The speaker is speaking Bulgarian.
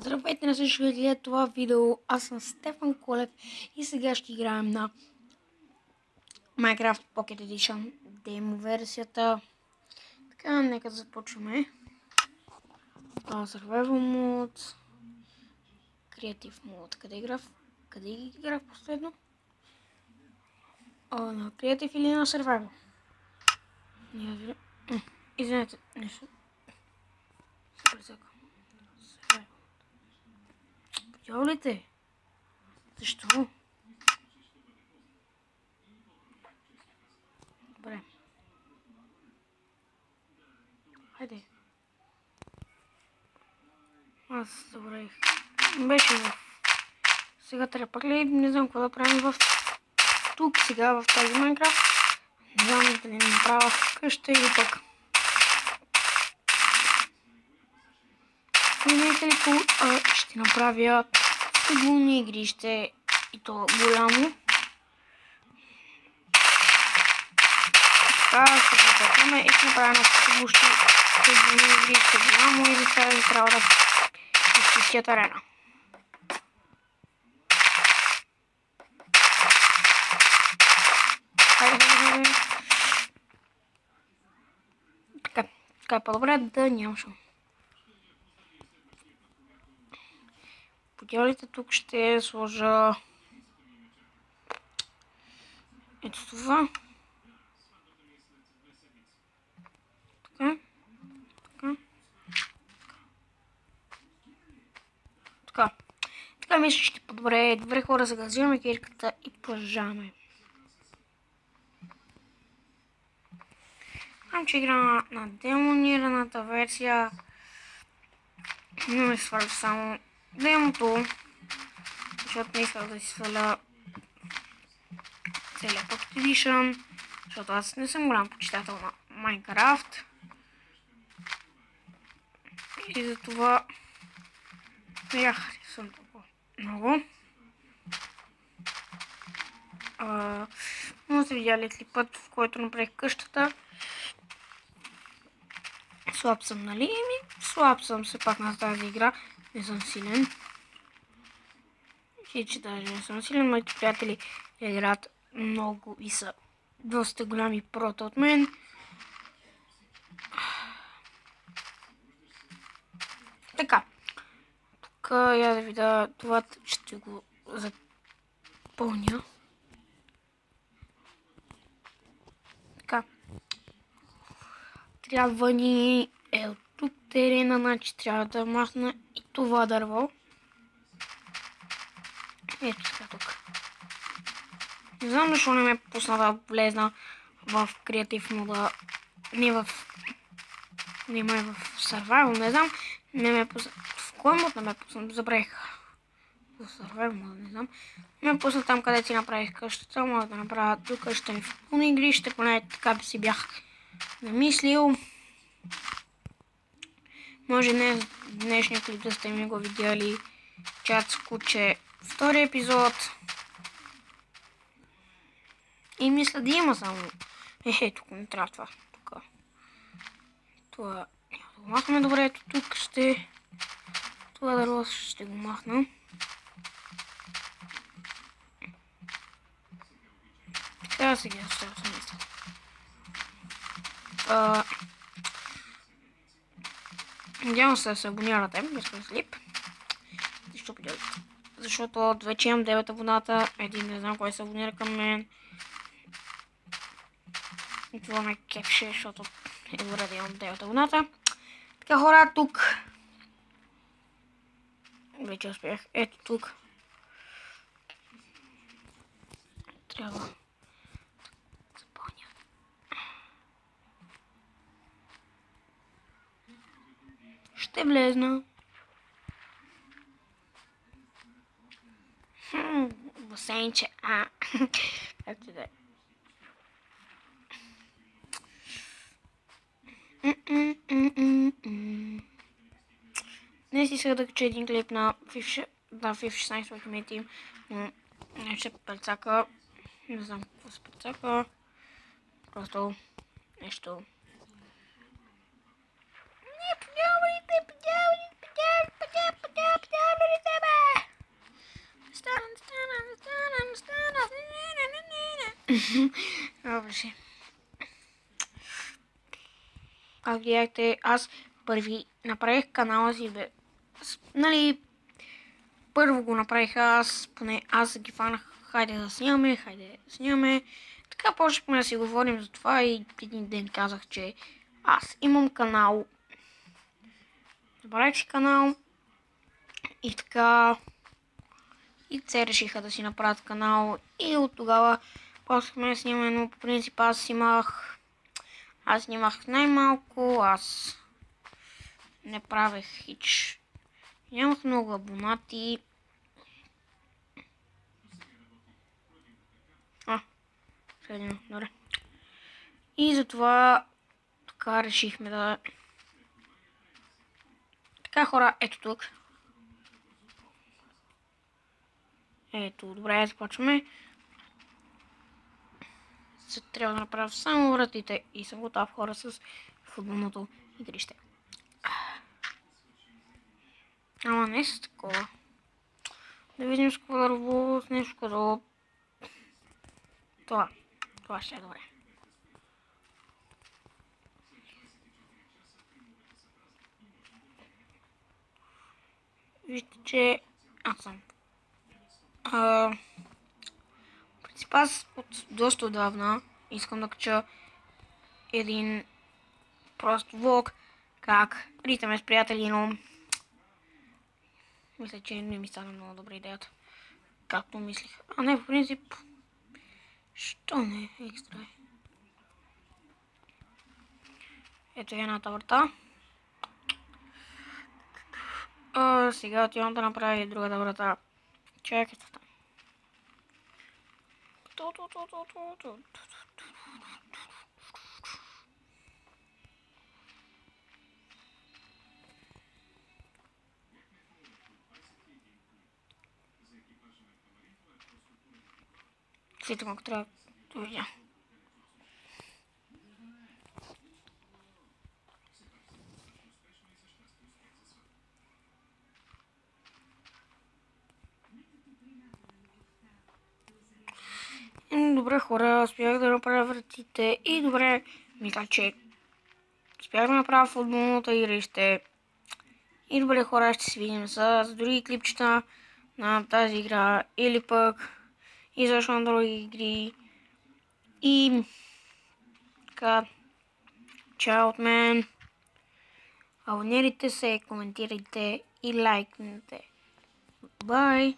Здравейте на всички, които гледат това видео. Аз съм Стефан Колев и сега ще играем на Minecraft Pocket Edition демо версията. Така, нека да започваме. Survival Mode, Creative Mode. Къде играх последно? На Creative или на Survival? Извинете, нещо. Видяли? Защо? Добре. Хайде. Аз забравих. Беше в... Сега трябва пак ли? Не знам какво да правим в... Тук сега в тази Майнкрафт. Не знам дали не направя къща или пък. Знаете ли ще направя стъглони игрище и то голямо. Така, ще започваме и ще направя на стъглони игрище голямо и за това трябва да изчистя терена. Така е по-добре да няма шум. Подялите тук ще сложа ето това. Така мисля, ще по-добре. Добре хора, сега взимаме кирката и продължаваме. Знам, че игра на демонираната версия. Но ми сваля само демото, защото не исках да си сваля целият Pocket Edition, защото аз не съм голям почитател на Minecraft. И затова не я харесвам толкова много. Но сте видяли клипът, в който направих къщата. Слаб съм, нали? Слаб съм все пак на тази игра. Не съм силен. И че даже не съм силен. Моите приятели играят много и са доста голями прота от мен. Така. Тук я да видя това, ще го запълня. Така. Трябва ни от тук терена, значи трябва да махна и това дърво. Ето сега тук. Не знам защо не ме пусна да влезна в Creative Mode, не в Survival, не знам. Не ме пусна. В кой мод не ме пусна? Забравих. В Survival мод, не знам. Ме пусна там, където си направих къщата. Мога да направя тук къщата ми в пълни игрище, поне така би си бях намислил. Може днешния клип да сте ми го видяли. Чат с куче, втори епизод. И мисля да има само. Тук не трябва това. Това няма да го махаме. Добре, ето тук ще... Това дърво ще го махна. Така сега ще се мисля. Надявам се да се абонирате, без клип. Защото вече имам 9 абоната. Един не знам кой се абонира към мен. И това ме кепше, защото е добре да имам 9 абоната. Така хора, тук. Вече успях. Ето тук. Трябва да запълня. Ще влезна. Басейнче. Както да е. Днес исках да кача един клип на FIFA 16 Ultimate Team, но нещо прецака. Не знам какво се прецака. Просто нещо. Не, подявайте. Добре. Как видяхте, аз първи направих канала си, нали, първо го направих аз, поне аз ги фанах, хайде да снимаме. Така почнахме да си говорим за това и един ден казах, че аз имам канал. Забравих си канал и така и те решиха да си направят канал и от тогава почнахме да снимаме, но по принцип аз снимах най-малко, аз не правех хич. Нямах много абонати. Добре. И затова така решихме да... Така хора, ето тук. Ето, добре, започваме. Трябва да направя само вратите и съм готов хора с футболното игрище. Ама не с такова. Да видим с какво да ръбо, с нещо като... Това ще е добре. Вижте, че аз съм. В принцип аз от доста отдавна искам да кача един прост влог, как ритаме с приятели, но мисля, че не ми стана много добра идеята, както мислих. А не, по принцип, що не е екстра. Ето едната врата. Сега отивам да направя и другата врата. Чакайте там. Сите малко трябва да видя. Добре хора, успях да направя вратите и добре, мисля, че успях да направя футболното игрище. И добре хора, ще се видим с други клипчета на тази игра или пък и защо на други игри. И така, чао от мен. Абонирайте се, коментирайте и лайкнете. Бай!